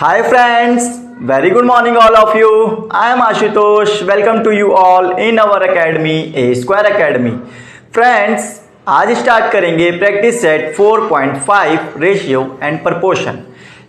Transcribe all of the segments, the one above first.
Hi friends, very good morning all of you. I am Ashutosh. Welcome to you all in our academy, A Square Academy. Friends, आज start करेंगे practice set 4.5 ratio and proportion.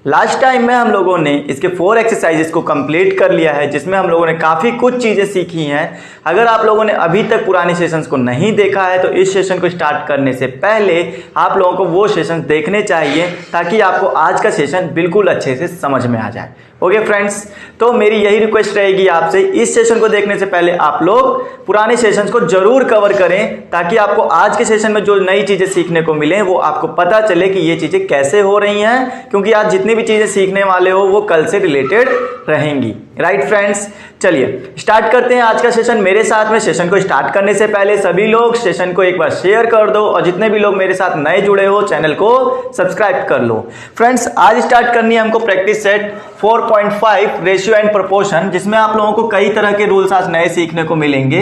Last time में हम लोगों ने इसके 4 exercises को complete कर लिया है, जिसमें हम लोगों ने काफ़ी कुछ चीज़ें सीखी हैं। अगर आप लोगों ने अभी तक पुराने सेशंस को नहीं देखा है तो इस सेशन को स्टार्ट करने से पहले आप लोगों को वो सेशंस देखने चाहिए, ताकि आपको आज का सेशन बिल्कुल अच्छे से समझ में आ जाए। ओके फ्रेंड्स, तो मेरी यही रिक्वेस्ट रहेगी आपसे, इस सेशन को देखने से पहले आप लोग पुराने सेशंस को जरूर कवर करें, ताकि आपको आज के सेशन में जो नई चीज़ें सीखने को मिले वो आपको पता चले कि ये चीज़ें कैसे हो रही हैं, क्योंकि आज जितनी भी चीज़ें सीखने वाले हो वो कल से रिलेटेड रहेंगी। राइट फ्रेंड्स, चलिए स्टार्ट करते हैं आज का सेशन मेरे साथ में। सेशन को स्टार्ट करने से पहले सभी लोग सेशन को एक बार शेयर कर दो, और जितने भी लोग मेरे साथ नए जुड़े हो चैनल को सब्सक्राइब कर लो। फ्रेंड्स, आज स्टार्ट करनी है हमको practice set 4.5 ratio and proportion, जिसमें आप लोगों को कई तरह के रूल्स आज नए सीखने को मिलेंगे।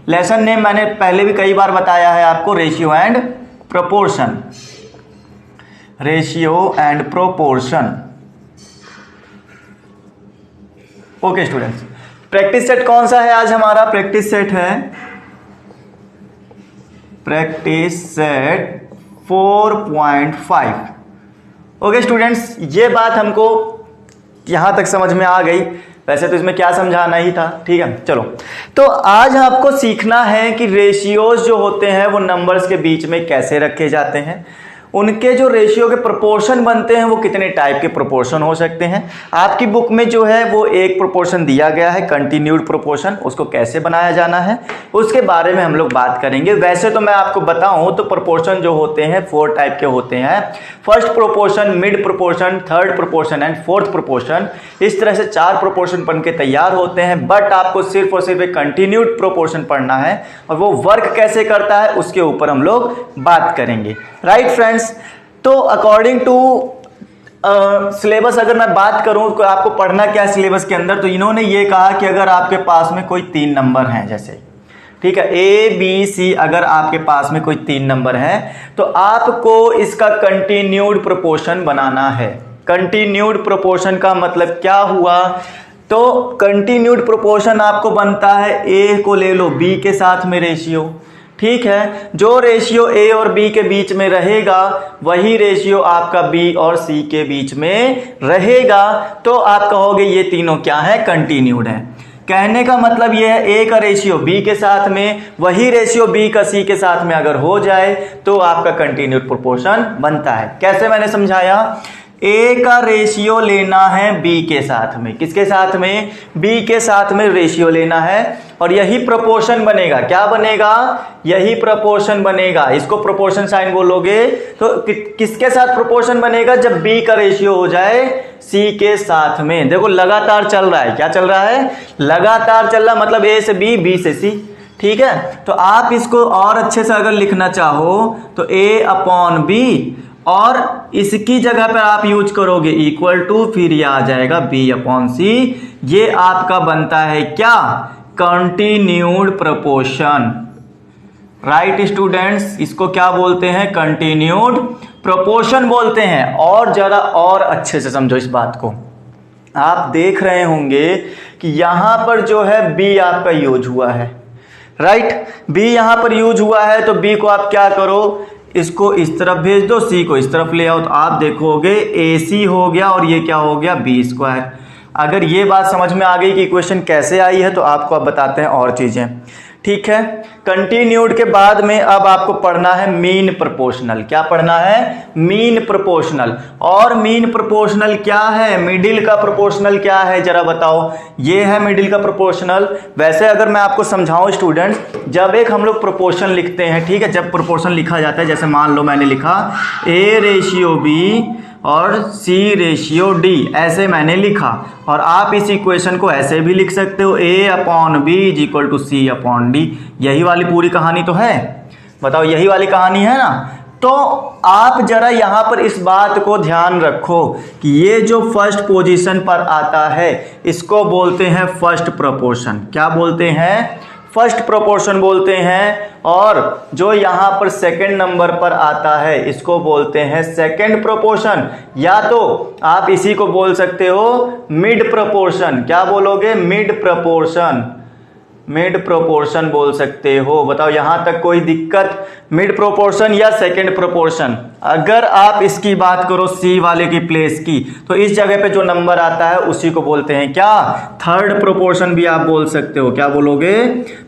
लेसन नेम मैंने पहले भी कई बार बताया है आपको, ratio and proportion. Ratio and proportion. Okay students, practice set कौन सा है आज हमारा? प्रैक्टिस सेट है प्रैक्टिस सेट 4.5। ओके स्टूडेंट्स, ये बात हमको यहां तक समझ में आ गई। वैसे तो इसमें क्या समझाना ही था, ठीक है। चलो, तो आज आपको सीखना है कि रेशियोज जो होते हैं वो नंबर्स के बीच में कैसे रखे जाते हैं, उनके जो रेशियो के प्रोपोर्शन बनते हैं वो कितने टाइप के प्रोपोर्शन हो सकते हैं। आपकी बुक में जो है वो एक प्रोपोर्शन दिया गया है, कंटिन्यूड प्रोपोर्शन, उसको कैसे बनाया जाना है उसके बारे में हम लोग बात करेंगे। वैसे तो मैं आपको बताऊं तो प्रोपोर्शन जो होते हैं 4 टाइप के होते हैं। First proportion, mid proportion, third proportion and fourth proportion. इस तरह से 4 प्रोपोर्शन बन के तैयार होते हैं, बट आपको सिर्फ और सिर्फ एक कंटिन्यूड प्रोपोर्शन पढ़ना है, और वो वर्क कैसे करता है उसके ऊपर हम लोग बात करेंगे। राइट फ्रेंड्स, तो अकॉर्डिंग टू सिलेबस अगर मैं बात करूं तो आपको पढ़ना क्या है सिलेबस के अंदर, तो इन्होंने ये कहा कि अगर आपके पास में कोई 3 नंबर हैं, जैसे ठीक है A B C, अगर आपके पास में कोई 3 नंबर हैं तो आपको इसका कंटिन्यूड प्रोपोर्शन बनाना है। कंटिन्यूड प्रोपोर्शन का मतलब क्या हुआ? तो कंटिन्यूड प्रोपोर्शन आपको बनता है, A को ले लो B के साथ में रेशियो, ठीक है। जो रेशियो A और B के बीच में रहेगा वही रेशियो आपका B और C के बीच में रहेगा, तो आप कहोगे ये तीनों क्या है? कंटिन्यूड है। कहने का मतलब ये है A का रेशियो B के साथ में, वही रेशियो B का C के साथ में अगर हो जाए तो आपका कंटिन्यूड प्रोपोर्शन बनता है। कैसे मैंने समझाया? A का रेशियो लेना है B के साथ में, किसके साथ में? B के साथ में रेशियो लेना है, और यही प्रोपोर्शन बनेगा। क्या बनेगा? यही प्रोपोर्शन बनेगा। इसको प्रोपोर्शन साइन बोलोगे तो किसके साथ प्रोपोर्शन बनेगा? जब B का रेशियो हो जाए C के साथ में। देखो लगातार चल रहा है, क्या चल रहा है? लगातार चल रहा, मतलब A से B, B से C, ठीक है। तो आप इसको और अच्छे से अगर लिखना चाहो तो A अपॉन B, और इसकी जगह पर आप यूज करोगे इक्वल टू, फिर ये आ जाएगा B अपॉन C। ये आपका बनता है क्या? Continued proportion. राइट स्टूडेंट्स, इसको क्या बोलते हैं? कंटिन्यूड प्रोपोर्शन बोलते हैं। और जरा और अच्छे से समझो इस बात को। आप देख रहे होंगे कि यहां पर जो है B आपका यूज हुआ है, राइट। B यहां पर यूज हुआ है, तो B को आप क्या करो? इसको इस तरफ भेज दो, C को इस तरफ ले आओ, तो आप देखोगे AC हो गया और ये क्या हो गया? B square. अगर ये बात समझ में आ गई कि इक्वेशन कैसे आई है, तो आपको अब बताते हैं और चीजें, ठीक है। कंटिन्यूड के बाद में अब आपको पढ़ना है मीन प्रोपोर्शनल। क्या पढ़ना है? Mean proportional. और मीन प्रोपोर्शनल क्या है? मिडिल का प्रोपोर्शनल क्या है, जरा बताओ। ये है मिडिल का प्रोपोर्शनल। वैसे अगर मैं आपको समझाऊं स्टूडेंट्स, जब एक हम लोग प्रोपोर्शन लिखते हैं, ठीक है, जब प्रोपोर्शन लिखा जाता है, जैसे मान लो मैंने लिखा A रेशियो B और C रेशियो D, ऐसे मैंने लिखा, और आप इस इक्वेशन को ऐसे भी लिख सकते हो A upon B is equal to C upon D। यही वाली पूरी कहानी तो है, बताओ, यही वाली कहानी है ना। तो आप जरा यहां पर इस बात को ध्यान रखो कि ये जो फर्स्ट पोजीशन पर आता है इसको बोलते हैं फर्स्ट प्रोपोर्शन। क्या बोलते हैं? फर्स्ट प्रोपोर्शन बोलते हैं, और जो यहाँ पर सेकंड नंबर पर आता है इसको बोलते हैं सेकंड प्रोपोर्शन, या तो आप इसी को बोल सकते हो मिड प्रोपोर्शन। क्या बोलोगे? मिड प्रोपोर्शन, मिड प्रोपोर्शन बोल सकते हो। बताओ यहां तक कोई दिक्कत? मिड प्रोपोर्शन या सेकंड प्रोपोर्शन। अगर आप इसकी बात करो सी वाले की प्लेस की, तो इस जगह पे जो नंबर आता है उसी को बोलते हैं क्या? थर्ड प्रोपोर्शन भी आप बोल सकते हो। क्या बोलोगे?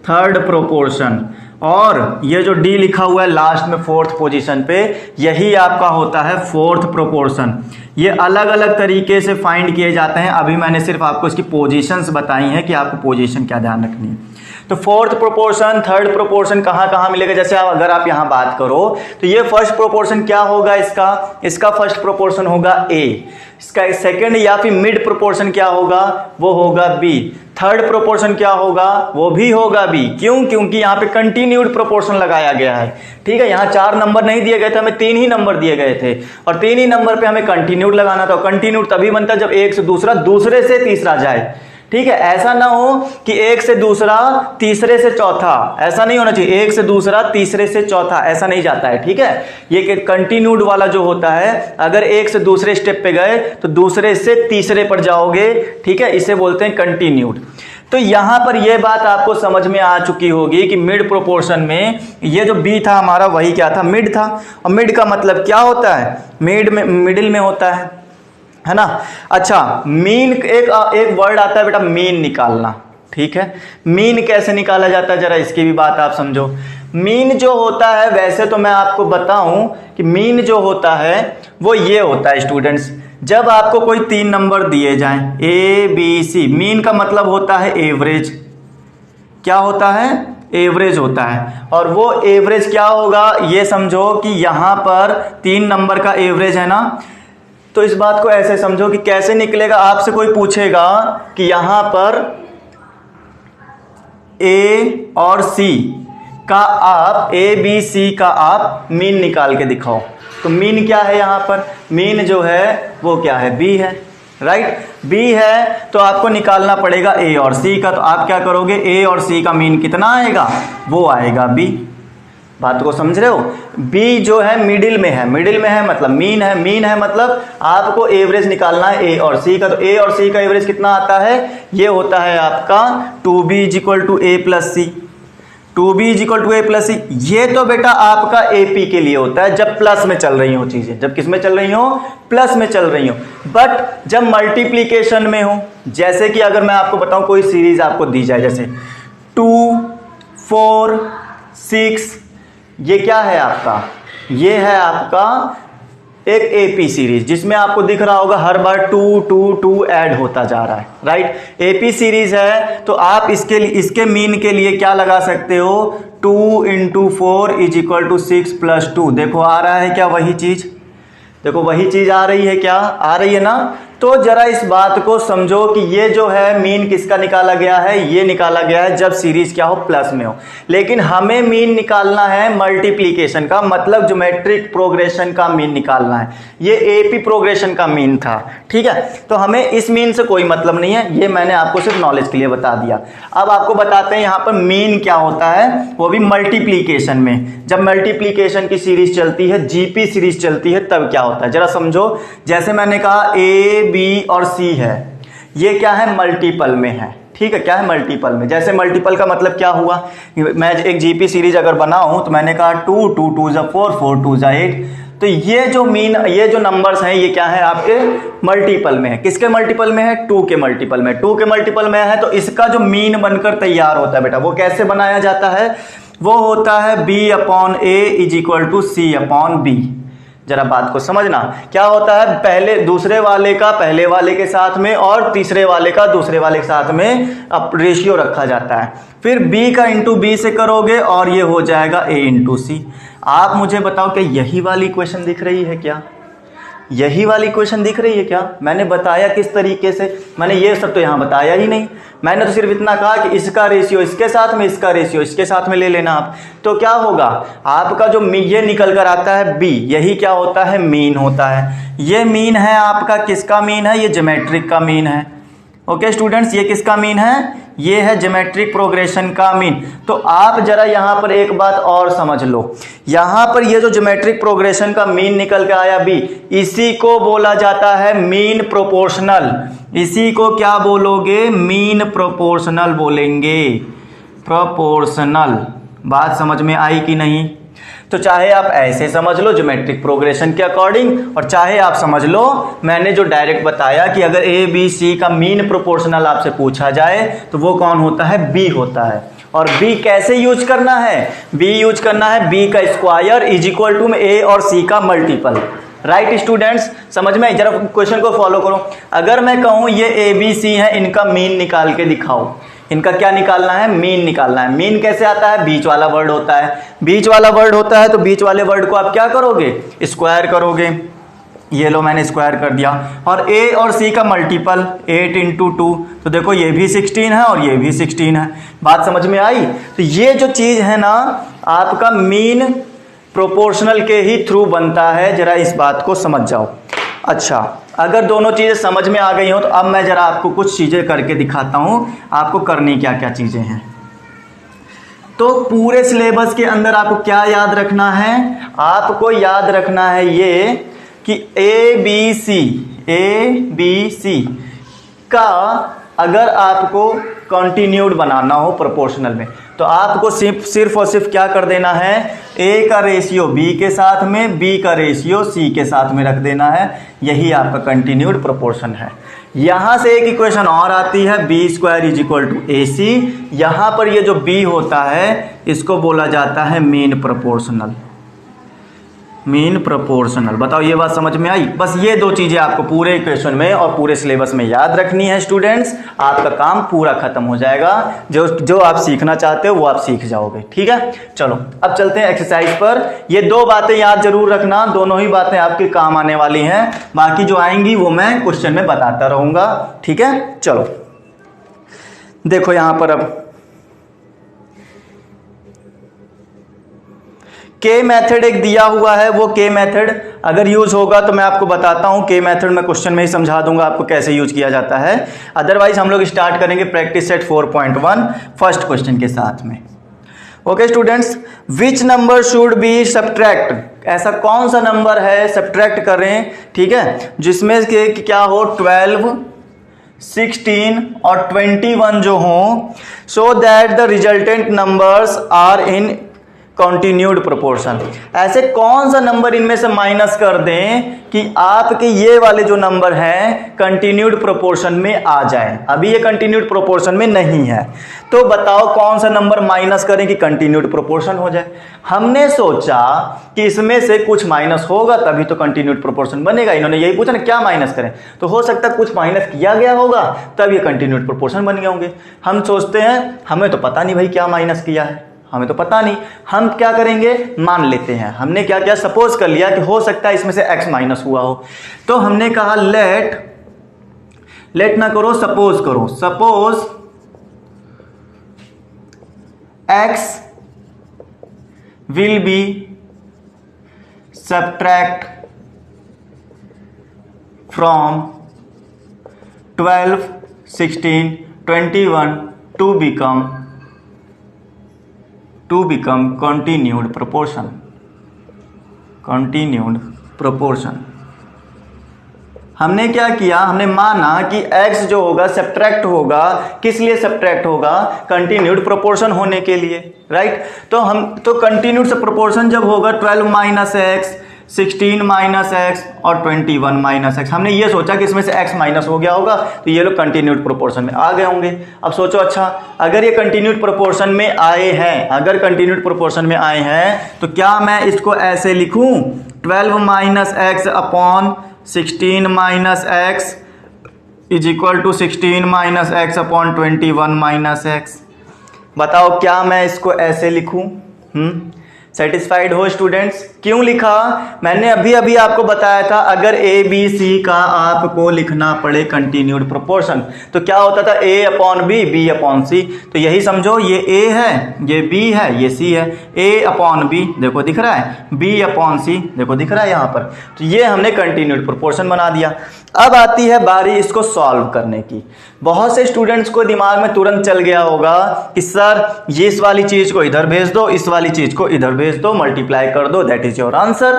Third proportion. और ये जो डी लिखा हुआ है लास्ट में फोर्थ पोजीशन पे, यही आपका होता है फोर्थ प्रोपोर्शन। ये अलग अलग तरीके से फाइंड किए जाते हैं, अभी मैंने सिर्फ आपको इसकी पोजीशंस बताई हैं कि आपको पोजीशन क्या ध्यान रखनी है। तो फोर्थ प्रोपोर्शन, थर्ड प्रोपोर्शन कहाँ कहाँ मिलेगा? जैसे अगर आप यहाँ बात करो तो ये फर्स्ट प्रोपोर्शन क्या होगा इसका फर्स्ट प्रोपोर्शन होगा ए। इसका सेकंड या फिर मिड प्रोपोर्शन क्या होगा? वो होगा बी। थर्ड प्रोपोर्शन क्या होगा? वो भी होगा बी। क्यों? क्योंकि यहाँ पे कंटिन्यूड प्रोपोर्शन लगाया गया है। ठीक है, यहाँ 4 नंबर नहीं दिए गए थे, हमें 3 ही नंबर दिए गए थे, और 3 ही नंबर पे हमें कंटिन्यूड लगाना था। कंटिन्यूड तभी बनता है जब एक से दूसरा दूसरे से तीसरा जाए। ठीक है, ऐसा ना हो कि एक से दूसरा तीसरे से चौथा, ऐसा नहीं होना चाहिए। एक से दूसरा तीसरे से चौथा ऐसा नहीं जाता है। ठीक है, ये कंटिन्यूड वाला जो होता है, अगर एक से दूसरे स्टेप पे गए तो दूसरे से तीसरे पर जाओगे। ठीक है, इसे बोलते हैं कंटिन्यूड। तो यहां पर यह बात आपको समझ में आ चुकी होगी कि मिड प्रोपोर्शन में ये जो बी था हमारा, वही क्या था? मिड था। और मिड का मतलब क्या होता है? मिड में, मिडिल में होता है ना। अच्छा, मीन एक वर्ड आता है बेटा, मीन निकालना। ठीक है, मीन कैसे निकाला जाता है, जरा इसकी भी बात आप समझो। मीन जो होता है, वैसे तो मैं आपको बताऊं कि मीन जो होता है वो ये होता है स्टूडेंट्स, जब आपको कोई 3 नंबर दिए जाएं ए बी सी, मीन का मतलब होता है एवरेज। क्या होता है? एवरेज होता है। और वो एवरेज क्या होगा, ये समझो कि यहां पर 3 नंबर का एवरेज है ना, तो इस बात को ऐसे समझो कि कैसे निकलेगा। आपसे कोई पूछेगा कि यहां पर ए और सी का आप, ए बी सी का आप मीन निकाल के दिखाओ, तो मीन क्या है? यहां पर मीन जो है वो क्या है? बी है। राइट, बी है, तो आपको निकालना पड़ेगा ए और सी का। तो आप क्या करोगे? ए और सी का मीन कितना आएगा? वो आएगा बी। बात को समझ रहे हो? बी जो है मिडिल में है, मिडिल में है मतलब मीन है, मीन है मतलब आपको एवरेज निकालना है ए और सी का। तो ए और सी का एवरेज कितना आता है? ये होता है आपका 2b = a + c। 2b = a + c। ये तो बेटा आपका AP के लिए होता है जब प्लस में चल रही हो चीजें, जब किस में चल रही हो? प्लस में चल रही हो। बट जब मल्टीप्लीकेशन में हो, जैसे कि अगर मैं आपको बताऊं कोई सीरीज आपको दी जाए, जैसे 2, 4, 6, ये क्या है आपका? ये है आपका एक AP सीरीज, जिसमें आपको दिख रहा होगा हर बार 2 2 2 ऐड होता जा रहा है। राइट, AP सीरीज है, तो आप इसके मीन के लिए क्या लगा सकते हो? 2 × 4 = 6 + 2। देखो आ रहा है क्या वही चीज? देखो वही चीज आ रही है क्या? आ रही है ना। तो जरा इस बात को समझो कि ये जो है मीन किसका निकाला गया है? ये निकाला गया है जब सीरीज क्या हो? प्लस में हो। लेकिन हमें मीन निकालना है मल्टीप्लीकेशन का, मतलब ज्योमेट्रिक प्रोग्रेशन का मीन निकालना है। ये AP प्रोग्रेशन का मीन था। ठीक है, तो हमें इस मीन से कोई मतलब नहीं है, ये मैंने आपको सिर्फ नॉलेज के लिए बता दिया। अब आपको बताते हैं यहाँ पर मीन क्या होता है, वो भी मल्टीप्लीकेशन में। जब मल्टीप्लीकेशन की सीरीज चलती है, GP सीरीज चलती है, तब क्या होता है जरा समझो। जैसे मैंने कहा A, B और C है, ये क्या है? मल्टीपल में है। ठीक है, क्या है? मल्टीपल में। जैसे मल्टीपल का मतलब क्या हुआ? मैं एक GP सीरीज अगर बनाऊं तो मैंने कहा 2 2 2 = 4 4 2 = 8, तो ये जो मीन, ये जो नंबर्स हैं, ये क्या है? आपके मल्टीपल में है। किसके मल्टीपल में है? 2 के मल्टीपल में। 2 के मल्टीपल में है, तो इसका जो मीन बनकर तैयार होता है बेटा, वो कैसे बनाया जाता है? वो होता है B/A = C/B। जरा बात को समझना, क्या होता है? पहले दूसरे वाले का पहले वाले के साथ में, और तीसरे वाले का दूसरे वाले के साथ में अब रेशियो रखा जाता है। फिर B का × B से करोगे और ये हो जाएगा A × C। आप मुझे बताओ कि यही वाली इक्वेशन दिख रही है क्या? यही वाली इक्वेशन दिख रही है क्या? मैंने बताया किस तरीके से? मैंने ये सब तो यहाँ बताया ही नहीं। मैंने तो सिर्फ इतना कहा कि इसका रेशियो इसके साथ में, इसका रेशियो इसके साथ में ले लेना आप। तो क्या होगा? आपका जो ये निकल कर आता है B, यही क्या होता है? मीन होता है। ये मीन है आपका, किसका मीन है? ये ज्योमेट्रिक का मीन है। ओके स्टूडेंट्स, ये किसका मीन है? ये है ज्योमेट्रिक प्रोग्रेशन का मीन। तो आप जरा यहां पर एक बात और समझ लो, यहां पर ये जो ज्योमेट्रिक प्रोग्रेशन का मीन निकल के आया बी, इसी को बोला जाता है मीन प्रोपोर्शनल। इसी को क्या बोलोगे? मीन प्रोपोर्शनल बोलेंगे। प्रोपोर्शनल। बात समझ में आई कि नहीं? तो चाहे आप ऐसे समझ लो ज्योमेट्रिक प्रोग्रेशन के अकॉर्डिंग, और चाहे आप समझ लो मैंने जो डायरेक्ट बताया कि अगर ए बी सी का मीन प्रोपोर्शनल आपसे पूछा जाए तो वो कौन होता है? बी होता है। और बी कैसे यूज करना है? बी यूज करना है बी का स्क्वायर इज इक्वल टू ए और सी का मल्टीपल। राइट स्टूडेंट्स, समझ में? जरा क्वेश्चन को फॉलो करो। अगर मैं कहूं ये ए बी सी है, इनका मीन निकाल के दिखाओ, इनका क्या निकालना है? मीन निकालना है। मीन कैसे आता है? बीच वाला वर्ड होता है। बीच वाला वर्ड होता है तो बीच वाले वर्ड को आप क्या करोगे? स्क्वायर करोगे। ये लो मैंने स्क्वायर कर दिया। और ए और सी का मल्टीपल 8 इंटू 2, तो देखो ये भी 16 है और ये भी 16 है। बात समझ में आई? तो ये जो चीज है ना, आपका मीन प्रोपोर्शनल के ही थ्रू बनता है। जरा इस बात को समझ जाओ। अच्छा, अगर दोनों चीजें समझ में आ गई हो तो अब मैं जरा आपको कुछ चीजें करके दिखाता हूं, आपको करनी क्या क्या चीजें हैं। तो पूरे सिलेबस के अंदर आपको क्या याद रखना है? आपको याद रखना है ये कि ए बी सी का अगर आपको कंटिन्यूड बनाना हो प्रोपोर्शनल में, तो आपको सिर्फ और सिर्फ क्या कर देना है? ए का रेशियो बी के साथ में, बी का रेशियो सी के साथ में रख देना है। यही आपका कंटिन्यूड प्रोपोर्शन है। यहां से एक इक्वेशन और आती है, b square is equal to A c. यहां पर ये जो बी होता है इसको बोला जाता है मीन प्रोपोर्शनल। Mean proportional. बताओ ये बात समझ में आई? बस ये दो चीजें आपको पूरे इक्वेशन में और पूरे सिलेबस में याद रखनी है स्टूडेंट्स। आपका काम पूरा खत्म हो जाएगा। जो आप सीखना चाहते हो वो आप सीख जाओगे। ठीक है, चलो अब चलते हैं एक्सरसाइज पर। ये दो बातें याद जरूर रखना, दोनों ही बातें आपके काम आने वाली हैं। बाकी जो आएंगी वो मैं क्वेश्चन में बताता रहूंगा। ठीक है, चलो देखो यहां पर अब के मेथड एक दिया हुआ है। वो के मेथड अगर यूज होगा तो मैं आपको बताता हूं। के मेथड मैं क्वेश्चन में ही समझा दूंगा आपको कैसे यूज किया जाता है। अदरवाइज हम लोग स्टार्ट करेंगे प्रैक्टिस सेट 4.1 फर्स्ट क्वेश्चन के साथ में। Okay students, which number should be subtract? ऐसा कौन सा नंबर है सब्ट्रैक्ट करें, ठीक है, जिसमें के क्या हो 12, 16 और 21 जो हो, so that the resultant numbers are in continued proportion. ऐसे कौन सा नंबर इनमें से माइनस कर दें कि आपके ये वाले जो नंबर हैं कंटिन्यूड प्रोपोर्शन में आ जाए। अभी ये कंटिन्यूड प्रोपोर्शन में नहीं है, तो बताओ कौन सा नंबर माइनस करें कि कंटिन्यूड प्रोपोर्शन हो जाए। हमने सोचा कि इसमें से कुछ माइनस होगा तभी तो कंटिन्यूड प्रोपोर्शन बनेगा। इन्होंने यही पूछा ना क्या माइनस करें, तो हो सकता है कुछ माइनस किया गया होगा तब ये कंटिन्यूड प्रोपोर्शन बन गए होंगे। हम सोचते हैं हमें तो पता नहीं भाई क्या माइनस किया है, हमें तो पता नहीं, हम क्या करेंगे मान लेते हैं। हमने क्या किया, सपोज कर लिया कि हो सकता है इसमें से x माइनस हुआ हो, तो हमने कहा लेट ना करो, सपोज करो। Suppose x will be subtract from 12, 16, 21 to become continued proportion। continued proportion हमने क्या किया, हमने माना कि x जो होगा सब्ट्रैक्ट होगा। किस लिए सब्ट्रैक्ट होगा? कंटिन्यूड प्रोपोर्शन होने के लिए, राइट। तो कंटिन्यूड प्रोपोर्शन जब होगा 12 माइनस एक्स, 16 माइनस एक्स और 21 माइनस एक्स, हमने ये सोचा कि इसमें से x माइनस हो गया होगा तो ये लोग कंटिन्यूड प्रोपोर्शन में आ गए होंगे। अब सोचो अच्छा, अगर ये कंटिन्यूड प्रोपोर्शन में आए हैं, अगर कंटिन्यूड प्रोपोर्शन में आए हैं तो क्या मैं इसको ऐसे लिखूं 12 minus X upon 16 minus X is equal to 16 minus X upon 21 minus X? बताओ क्या मैं इसको ऐसे लिखूं? सेटिस्फाइड हो स्टूडेंट्स? क्यों लिखा? मैंने अभी अभी आपको बताया था अगर ए बी सी का आपको लिखना पड़े कंटिन्यूड प्रोपोर्शन तो क्या होता था, ए अपॉन बी, बी अपॉन सी। तो यही समझो, ये ए है, ये बी है, ये सी है। ए अपॉन बी देखो दिख रहा है, बी अपॉन सी देखो दिख रहा है यहाँ पर। तो ये हमने कंटिन्यूड प्रोपोर्शन बना दिया। अब आती है बारी इसको सॉल्व करने की। बहुत से स्टूडेंट्स को दिमाग में तुरंत चल गया होगा कि सर ये इस वाली चीज को इधर भेज दो, इस वाली चीज को इधर भेज दो, मल्टीप्लाई कर दो, that is your answer,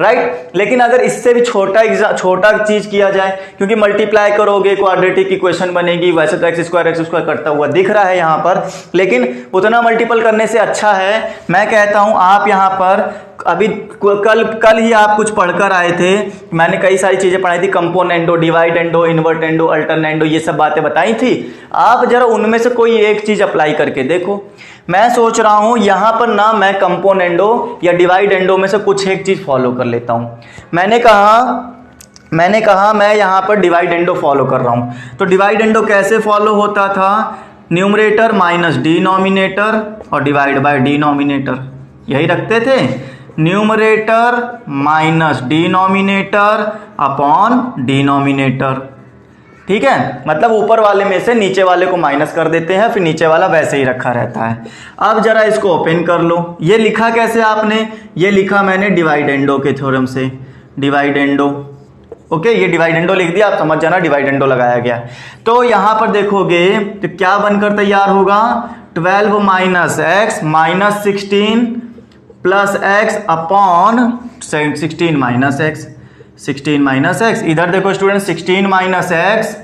right. लेकिन अगर इससे भी छोटा चीज किया जाए, क्योंकि मल्टीप्लाई करोगे क्वाड्रेटिक इक्वेशन बनेगी, वैसे तो एक्स स्क्वायर करता हुआ दिख रहा है यहाँ पर, लेकिन उतना मल्टीपल करने से अच्छा है, मैं कहता हूं आप यहाँ पर अभी कल ही आप कुछ पढ़कर आए थे, मैंने कई सारी चीजें पढ़ाई थी, कंपोनेंडो, डिवाइडेंडो, इन्वर्टेंडो, अल्टरनेंडो, ये सब बातें बताई थी। आप जरा उनमें से कोई एक चीज अप्लाई करके देखो। मैं सोच रहा हूं यहां पर ना मैं कंपोनेंडो या डिवाइडेंडो में से कुछ एक चीज फॉलो कर लेता हूं। मैंने कहा मैं यहां पर डिवाइडेंडो फॉलो कर रहा हूं। तो डिवाइडेंडो कैसे फॉलो होता था? न्यूमरेटर माइनस डिनोमिनेटर और डिवाइड बाय डिनोमिनेटर, यही रखते थे। Numerator minus denominator upon denominator, ठीक है। मतलब ऊपर वाले में से नीचे वाले को माइनस कर देते हैं, फिर नीचे वाला वैसे ही रखा रहता है। अब जरा इसको ओपन कर लो। ये लिखा कैसे आपने? ये लिखा मैंने डिवाइडेंडो के थ्योरम से, डिवाइडेंडो, ओके। ये डिवाइडेंडो लिख दिया, आप समझ जाना डिवाइडेंडो लगाया गया। तो यहां पर देखोगे तो क्या बनकर तैयार होगा? 12 minus x minus 16 plus x upon 16 minus x, 16 minus x. इधर देखो स्टूडेंट, 16 माइनस एक्स,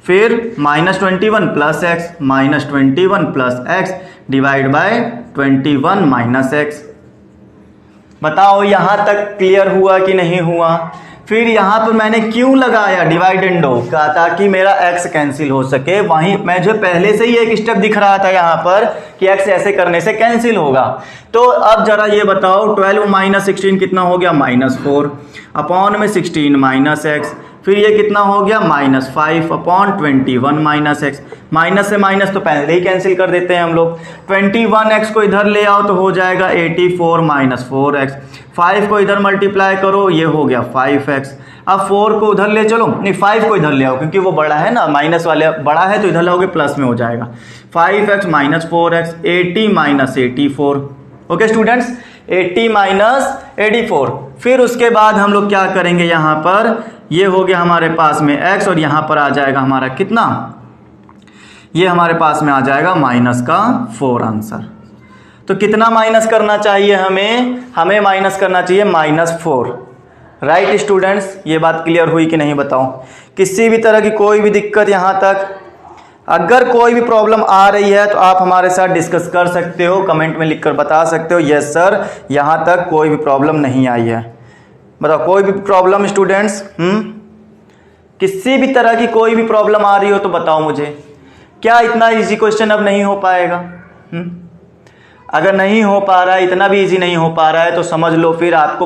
फिर minus 21 plus x, minus 21 plus x divide by 21 minus X. बताओ यहां तक क्लियर हुआ कि नहीं हुआ? फिर यहां पर मैंने क्यों लगाया डिवाइडेंडो का? ताकि मेरा x कैंसिल हो सके। वहीं मैं जो पहले से ही एक स्टेप दिख रहा था यहां पर कि x ऐसे करने से कैंसिल होगा। तो अब जरा ये बताओ 12 माइनस 16 कितना हो गया? -4 अपॉन में 16 माइनस एक्स, फिर ये कितना हो गया? -5 अपॉन 21 माइनस एक्स। माइनस से माइनस तो पहले ही कैंसिल कर देते हैं हम लोग। 21x को इधर ले आओ तो हो जाएगा 84 माइनस 4x। 5 को इधर मल्टीप्लाई करो, ये हो गया 5x। अब 4 को उधर ले चलो, नहीं 5 को इधर ले आओ क्योंकि वो बड़ा है ना, माइनस वाले बड़ा है तो इधर लाओगे प्लस में हो जाएगा। 5x minus 4x, 80 minus 84। Okay students, 80 minus 84। फिर उसके बाद हम लोग क्या करेंगे? यहाँ पर ये हो गया हमारे पास में x और यहाँ पर आ जाएगा हमारा कितना? ये हमारे पास में आ जाएगा माइनस का 4 आंसर। तो कितना माइनस करना चाहिए हमें माइनस करना चाहिए -4। राइट स्टूडेंट्स, ये बात क्लियर हुई कि नहीं बताओ? किसी भी तरह की कोई भी दिक्कत यहाँ तक? अगर कोई भी प्रॉब्लम आ रही है तो आप हमारे साथ डिस्कस कर सकते हो, कमेंट में लिखकर बता सकते हो यस सर यहाँ तक कोई भी प्रॉब्लम नहीं आई है। बताओ कोई भी प्रॉब्लम स्टूडेंट्स? किसी भी तरह की कोई भी प्रॉब्लम आ रही हो तो बताओ मुझे। क्या इतना इजी क्वेश्चन अब नहीं हो पाएगा? अगर नहीं हो पा रहा है, इतना भी इजी नहीं हो पा रहा है तो समझ लो फिर आपको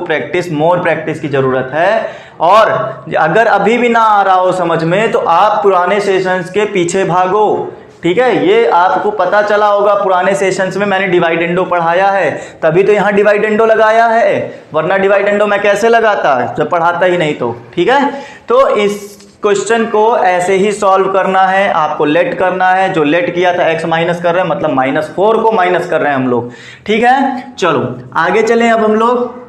मोर प्रैक्टिस की जरूरत है। और अगर अभी भी ना आ रहा हो समझ में तो आप पुराने सेशंस के पीछे भागो, ठीक है। ये आपको पता चला होगा पुराने सेशंस में मैंने डिवाइडेंडो पढ़ाया है, तभी तो यहाँ डिवाइडेंडो लगाया है, वरना डिवाइडेंडो मैं कैसे लगाता जब पढ़ाता ही नहीं तो, ठीक है। तो इस क्वेश्चन को ऐसे ही सॉल्व करना है, आपको लेट करना है। जो लेट किया था x माइनस कर रहे हैं, मतलब -4 को माइनस कर रहे हैं हम लोग, ठीक है। चलो आगे चलें। अब हम लोग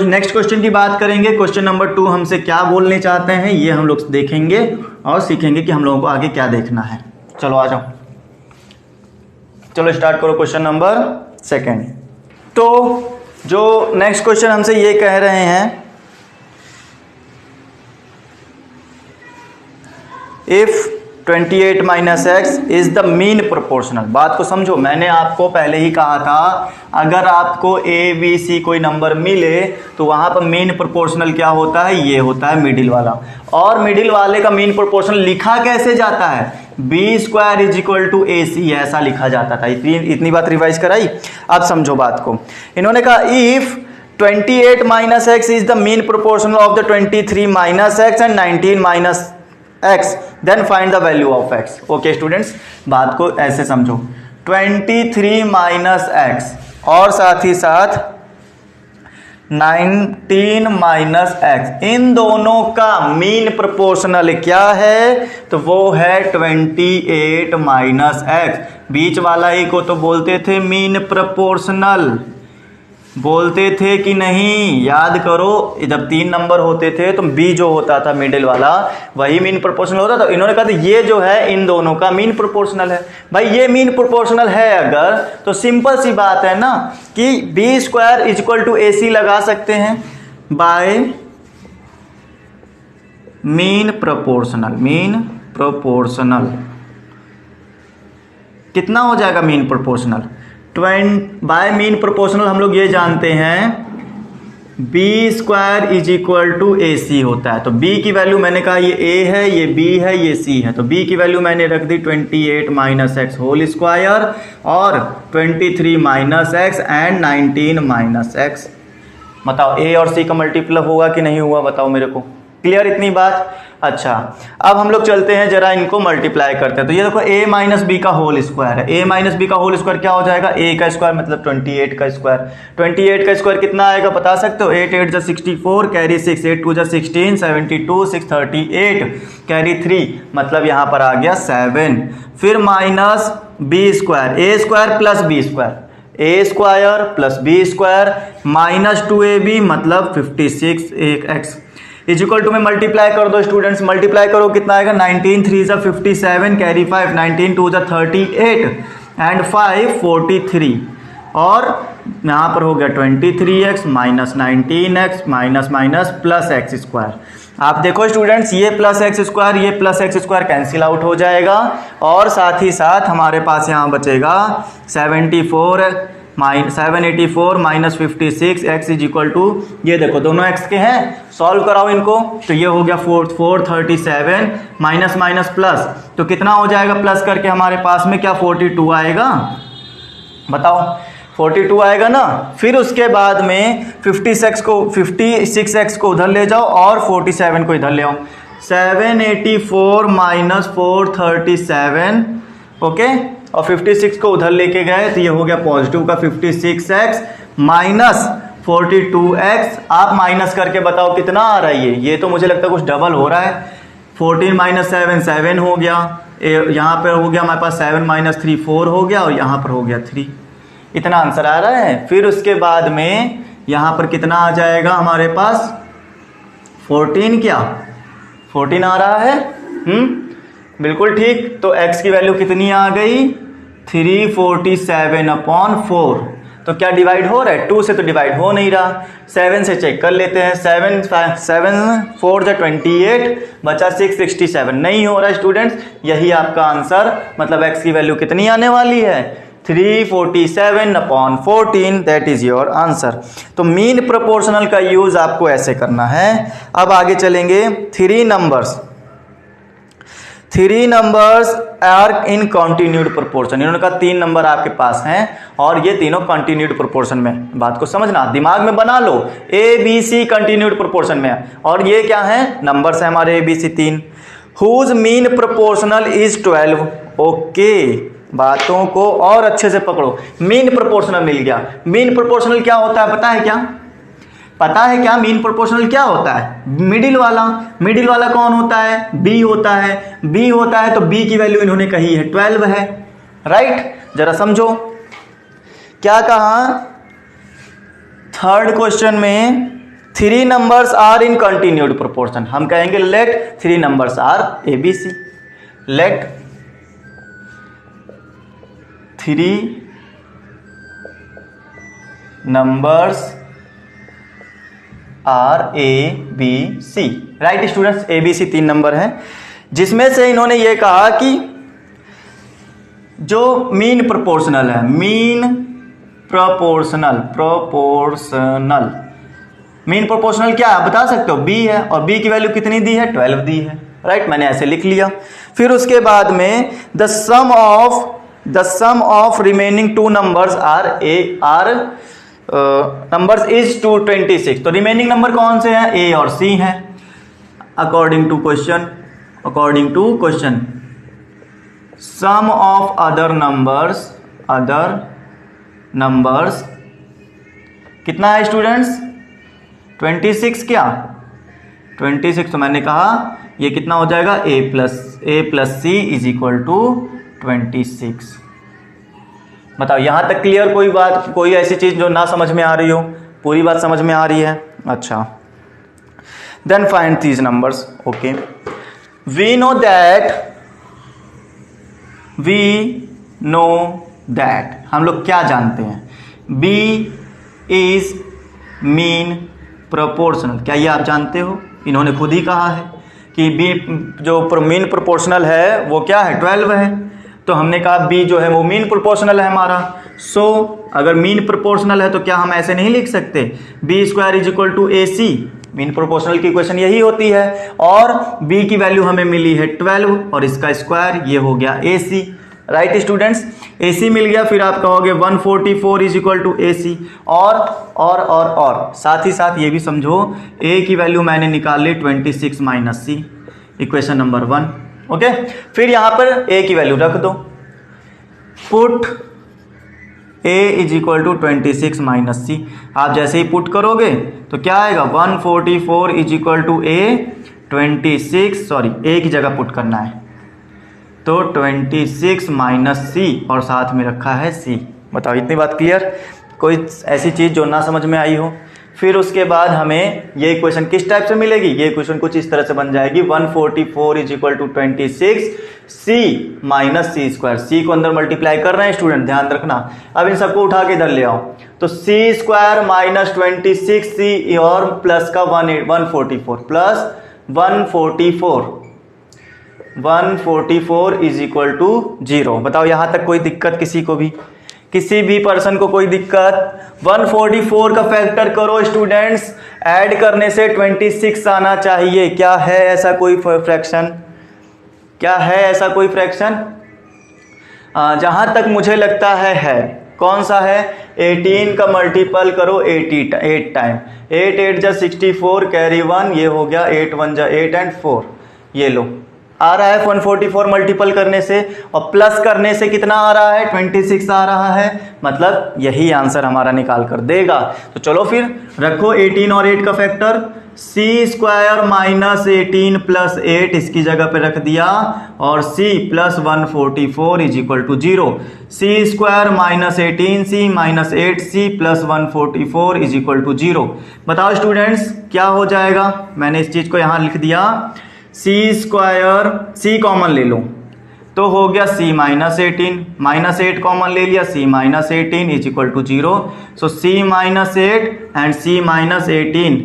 नेक्स्ट क्वेश्चन की बात करेंगे। क्वेश्चन नंबर 2 हमसे क्या बोलने चाहते हैं ये हम लोग देखेंगे और सीखेंगे कि हम लोगों को आगे क्या देखना है। चलो आ जाओ, चलो स्टार्ट करो क्वेश्चन नंबर 2। तो जो नेक्स्ट क्वेश्चन हमसे ये कह रहे हैं, if 28 minus X is the mean proportional. बात को समझो, मैंने आपको पहले ही कहा था अगर आपको ए बी सी कोई नंबर मिले तो वहां पर मीन प्रोपोर्शनल क्या होता है? ये होता है मिडिल वाला। और मिडिल वाले का मीन प्रोपोर्शनल लिखा कैसे जाता है? B square is equal to A c, ऐसा लिखा जाता था। इतनी बात रिवाइज कराई। अब समझो बात को। इन्होंने कहा if 28 minus X is the mean proportional of the 23 minus X and 19 minus X, then find the value of X. Okay students, बात को ऐसे समझो। 23 माइनस एक्स और साथ ही साथ 19 माइनस एक्स, इन दोनों का मीन प्रोपोर्शनल क्या है? तो वो है 28 माइनस एक्स। बीच वाला ही को तो बोलते थे मीन प्रोपोर्शनल, बोलते थे कि नहीं? याद करो, जब 3 नंबर होते थे तो बी जो होता था मिडिल वाला वही मीन प्रोपोर्शनल होता था। इन्होंने कहा था ये जो है इन दोनों का मीन प्रोपोर्शनल है। भाई ये मीन प्रोपोर्शनल है अगर, तो सिंपल सी बात है ना कि b square equal to A c लगा सकते हैं by mean proportional. Mean proportional कितना हो जाएगा mean proportional? By mean proportional हम लोग ये जानते हैं b square is equal to A c होता है। तो बी की वैल्यू मैंने कहा ये ए है, ये बी है, ये सी है, तो बी की वैल्यू मैंने रख दी 28 माइनस एक्स होल स्क्वायर और 23 minus X and 19 minus X. बताओ ए और सी का मल्टीप्लाई होगा कि नहीं हुआ? बताओ मेरे को। क्लियर इतनी बात? अच्छा, अब हम लोग चलते हैं जरा इनको मल्टीप्लाई करते हैं। तो ये देखो a माइनस बी का होल स्क्वायर है। a माइनस बी का होल स्क्वायर क्या हो जाएगा? a का स्क्वायर मतलब 28 का स्क्वायर। 28 का स्क्वायर कितना आएगा बता सकते हो? 8 8 जा 64 कैरी 6, 8 2 जा 16, 72 6 38 कैरी 3 मतलब यहाँ पर आ गया 7। फिर minus b square, a square plus B square, a square plus B square minus 2ab मतलब 56 एक्स इज इक्वल टू में मल्टीप्लाई कर दो स्टूडेंट्स। मल्टीप्लाई करो कितना आएगा? 19 3 जा 57 कैरी 5, 19 2 जा 38 एंड 5 43 और यहाँ पर हो गया 23x minus 19x minus minus plus x square. आप देखो स्टूडेंट्स, ये प्लस एक्स स्क्वायर ये plus x square cancel out हो जाएगा और साथ ही साथ हमारे पास यहाँ बचेगा 784 minus 56 x is equal to, ये देखो दोनों एक्स के हैं, सॉल्व कराओ इनको। तो ये हो गया 437 माइनस माइनस प्लस, तो कितना हो जाएगा प्लस करके हमारे पास में? क्या 42 आएगा? बताओ 42 आएगा ना। फिर उसके बाद में 56x को उधर ले जाओ और 47 को इधर ले आओ। 784 माइनस 437 ओके, और 56 को उधर लेके गए तो ये हो गया पॉजिटिव का 56x माइनस 42x। आप माइनस करके बताओ कितना आ रहा है ये तो मुझे लगता है कुछ डबल हो रहा है। 14 माइनस 7 7 हो गया, यहाँ पर हो गया हमारे पास 7 माइनस 3 4 हो गया और यहाँ पर हो गया 3। इतना आंसर आ रहा है। फिर उसके बाद में यहाँ पर कितना आ जाएगा हमारे पास? 14 क्या 14 आ रहा है। बिल्कुल ठीक। तो x की वैल्यू कितनी आ गई? 347/4। तो क्या डिवाइड हो रहा है? 2 से तो डिवाइड हो नहीं रहा। 7 से चेक कर लेते हैं। 7 4 जा 28 बचा 6 67 नहीं हो रहा है स्टूडेंट्स। यही आपका आंसर, मतलब x की वैल्यू कितनी आने वाली है? 347/14, दैट इज योर आंसर। तो मीन प्रोपोर्शनल का यूज आपको ऐसे करना है। अब आगे चलेंगे। 3 numbers are in continued proportion. इन्होंने कहा 3 नंबर आपके पास हैं और ये तीनों कॉन्टिन्यूड प्रोपोर्शन में। बात को समझना, दिमाग में बना लो, a B c continued proportion में है और ये क्या है? नंबर्स है हमारे a B C 3। Whose mean proportional is 12। Okay, बातों को और अच्छे से पकड़ो। मीन प्रोपोर्शनल मिल गया। मीन प्रोपोर्शनल क्या होता है पता है क्या? पता है क्या मीन प्रोपोर्शनल क्या होता है? मिडिल वाला। मिडिल वाला कौन होता है? बी होता है। बी होता है तो बी की वैल्यू इन्होंने कही है 12 है, राइट? जरा समझो क्या कहा। थर्ड क्वेश्चन में 3 numbers are in continued proportion. हम कहेंगे let 3 numbers are A B C. Let 3 numbers are A B C, right students? A B C 3 number हैं, जिसमें से इन्होंने ये कहा कि जो मीन प्रोपोर्शनल है, मीन प्रोपोर्शनल मीन प्रोपोर्शनल क्या है बता सकते हो? बी है और बी की वैल्यू कितनी दी है? 12 दी है, राइट? मैंने ऐसे लिख लिया। फिर उसके बाद में the sum of remaining 2 numbers are numbers is 226। तो रिमेनिंग नंबर कौन से हैं? ए और सी हैं according to question. Sum of other numbers कितना है स्टूडेंट्स 26 क्या 26, तो मैंने कहा ये कितना हो जाएगा a plus C is equal to 26। बताओ यहाँ तक क्लियर? कोई बात, कोई ऐसी चीज जो ना समझ में आ रही हो? पूरी बात समझ में आ रही है? अच्छा, then find these numbers. Okay, we know that हम लोग क्या जानते हैं? b is mean proportional. क्या ये आप जानते हो? इन्होंने खुद ही कहा है कि b जो मीन प्रोपोर्शनल है वो क्या है 12 है, तो हमने कहा b जो है वो मीन प्रोपोर्शनल है हमारा। सो अगर मीन प्रोपोर्शनल है तो क्या हम ऐसे नहीं लिख सकते b square is equal to A C? Mean proportional की इक्वेशन यही होती है, और b की वैल्यू हमें मिली है 12 और इसका स्क्वायर ये हो गया ए सी। राइट स्टूडेंट्स, ए सी मिल गया, फिर आप कहोगे 144 इज इक्वल टू ए सी। और साथ ही साथ ये भी समझो a की वैल्यू मैंने निकाल ली 26 minus c, equation number 1। Okay, फिर यहां पर a की वैल्यू रख दो, put a is equal to 26 minus c. आप जैसे ही पुट करोगे तो क्या आएगा 144 is equal to a 26, sorry a की जगह पुट करना है, तो 26 माइनस सी और साथ में रखा है c। बताओ इतनी बात क्लियर? कोई ऐसी चीज़ जो ना समझ में आई हो? फिर उसके बाद हमें ये इक्वेशन किस टाइप से मिलेगी? ये इक्वेशन कुछ इस तरह से बन जाएगी 144 is equal to 26 C minus C square. C को अंदर मल्टीप्लाई कर रहे हैं स्टूडेंट, ध्यान रखना। अब इन सबको उठा के इधर ले आओ, तो सी स्क्वायर माइनस 26 सी और प्लस का 144 प्लस 144 इज इक्वल टू 0। बताओ यहाँ तक कोई दिक्कत किसी को भी? किसी भी पर्सन को कोई दिक्कत? 144 का फैक्टर करो स्टूडेंट्स, ऐड करने से 26 आना चाहिए। क्या है ऐसा कोई फ्रैक्शन? क्या है ऐसा कोई फ्रैक्शन? जहां तक मुझे लगता है कौन सा है? 18 का मल्टीपल करो 8 टाइम, 8 8 जा 64 कैरी 1, ये हो गया 8 1 जा 8 एंड 4। ये लो आ रहा है 144 मल्टीपल करने से, और प्लस करने से कितना आ रहा है 26 आ रहा है, मतलब यही आंसर हमारा निकाल कर देगा। तो चलो फिर रखो 18 और 8 का factor, C square minus 18 plus 8 इसकी जगह पे रख दिया, और C plus 144 is equal to 0। C square minus 18 C minus 8 C plus 144 is equal to 0। बताओ स्टूडेंट्स क्या हो जाएगा? मैंने इस चीज को यहाँ लिख दिया, सी स्क्वायर, सी कॉमन ले लो तो हो गया सी माइनस 18, माइनस 8 कॉमन ले लिया, c minus 18 is equal to 0। So c minus 8 and c minus 18।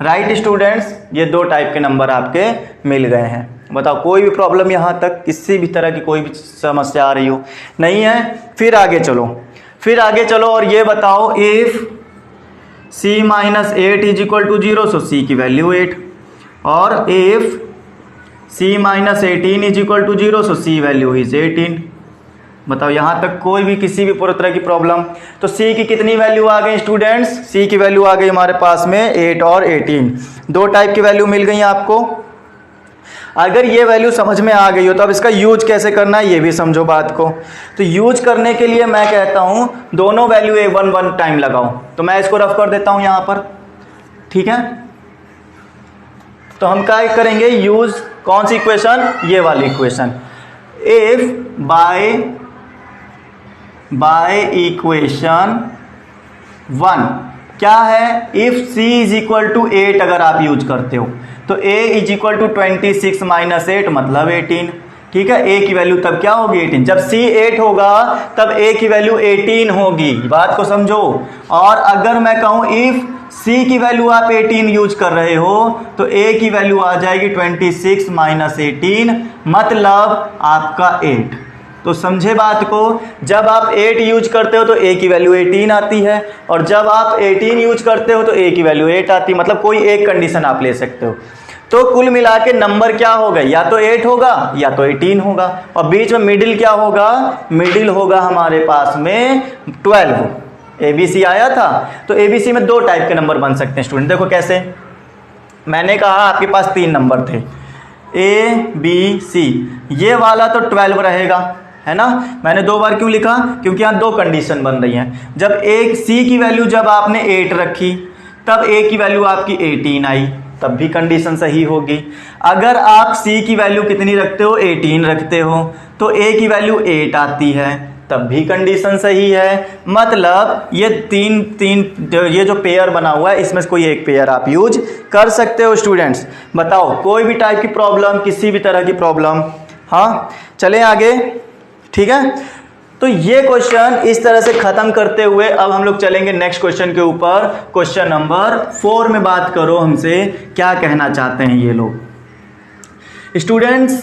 Right students, ये दो टाइप के नंबर आपके मिल गए हैं। बताओ कोई भी प्रॉब्लम यहाँ तक, किसी भी तरह की कोई भी समस्या आ रही हो? नहीं है? फिर आगे चलो और ये बताओ, if C minus 8 is equal to 0, so C की वैल्यू 8, और if c minus 18 is equal to 0, so c value is 18। बताओ यहाँ तक कोई भी किसी भी पूरी तरह की प्रॉब्लम? तो c की कितनी वैल्यू आ गई स्टूडेंट्स? c की वैल्यू आ गई हमारे पास में 8 और 18, दो टाइप की वैल्यू मिल गई आपको। अगर ये वैल्यू समझ में आ गई हो तो अब इसका यूज कैसे करना है ये भी समझो बात को। तो यूज करने के लिए मैं कहता हूँ दोनों वैल्यू 1 टाइम लगाओ, तो मैं इसको रफ कर देता हूँ यहाँ पर, ठीक है? तो हम क्या करेंगे? यूज कौन सी इक्वेशन? ये वाली इक्वेशन। इफ बाय इक्वेशन 1 क्या है? If c is equal to 8 अगर आप यूज करते हो तो a is equal to 26 minus 8 मतलब 18। ठीक है, a की वैल्यू तब क्या होगी 18। जब c 8 होगा तब a की वैल्यू 18 होगी, बात को समझो। और अगर मैं कहूं इफ c की वैल्यू आप 18 यूज कर रहे हो तो a की वैल्यू आ जाएगी 26 माइनस 18 मतलब आपका 8। तो समझे बात को? जब आप 8 यूज करते हो तो a की वैल्यू 18 आती है, और जब आप 18 यूज करते हो तो a की वैल्यू 8 आती है। मतलब कोई एक कंडीशन आप ले सकते हो। तो कुल मिला के नंबर क्या होगा? या तो 8 होगा या तो 18 होगा, और बीच में मिडिल क्या होगा? मिडिल होगा हमारे पास में 12। ABC आया था, तो ABC में दो टाइप के नंबर बन सकते हैं स्टूडेंट। देखो कैसे, मैंने कहा आपके पास 3 नंबर थे A B C, ये वाला तो 12 रहेगा, है ना। मैंने 2 बार क्यों लिखा, क्योंकि यहाँ 2 कंडीशन बन रही हैं। जब एक सी की वैल्यू जब आपने 8 रखी तब ए की वैल्यू आपकी 18 आई, तब भी कंडीशन सही होगी। अगर आप सी की वैल्यू कितनी रखते हो, 18 रखते हो, तो ए की वैल्यू 8 आती है, तब भी कंडीशन सही है। मतलब ये ये जो पेयर बना हुआ है इसमें से कोई एक पेयर आप यूज कर सकते हो स्टूडेंट्स। बताओ कोई भी टाइप की प्रॉब्लम, किसी भी तरह की प्रॉब्लम। हाँ चलें आगे, ठीक है। तो ये क्वेश्चन इस तरह से खत्म करते हुए अब हम लोग चलेंगे नेक्स्ट क्वेश्चन के ऊपर। क्वेश्चन नंबर 4 में बात करो हमसे क्या कहना चाहते हैं ये लोग। स्टूडेंट्स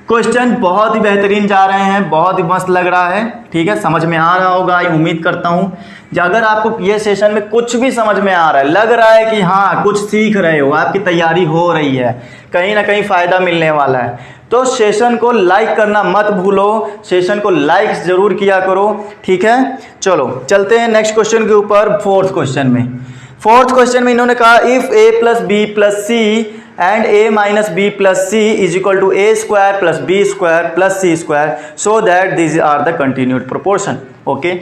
क्वेश्चन बहुत ही बेहतरीन जा रहे हैं, बहुत ही मस्त लग रहा है, ठीक है, समझ में आ रहा होगा, ये उम्मीद करता हूं। अगर आपको ये सेशन में कुछ भी समझ में आ रहा है, लग रहा है कि हाँ कुछ सीख रहे हो, आपकी तैयारी हो रही है, कहीं ना कहीं फायदा मिलने वाला है, तो सेशन को लाइक करना मत भूलो, सेशन को लाइक जरूर किया करो, ठीक है। चलो चलते हैं नेक्स्ट क्वेश्चन के ऊपर। फोर्थ क्वेश्चन में इन्होंने कहा if a plus B plus C and a minus B plus C is equal to a square plus B square plus C square so that this are the continued proportion. Okay,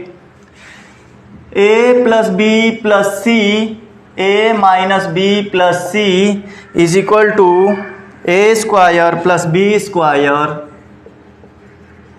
a plus B plus C, a minus B plus C is equal to a square plus B square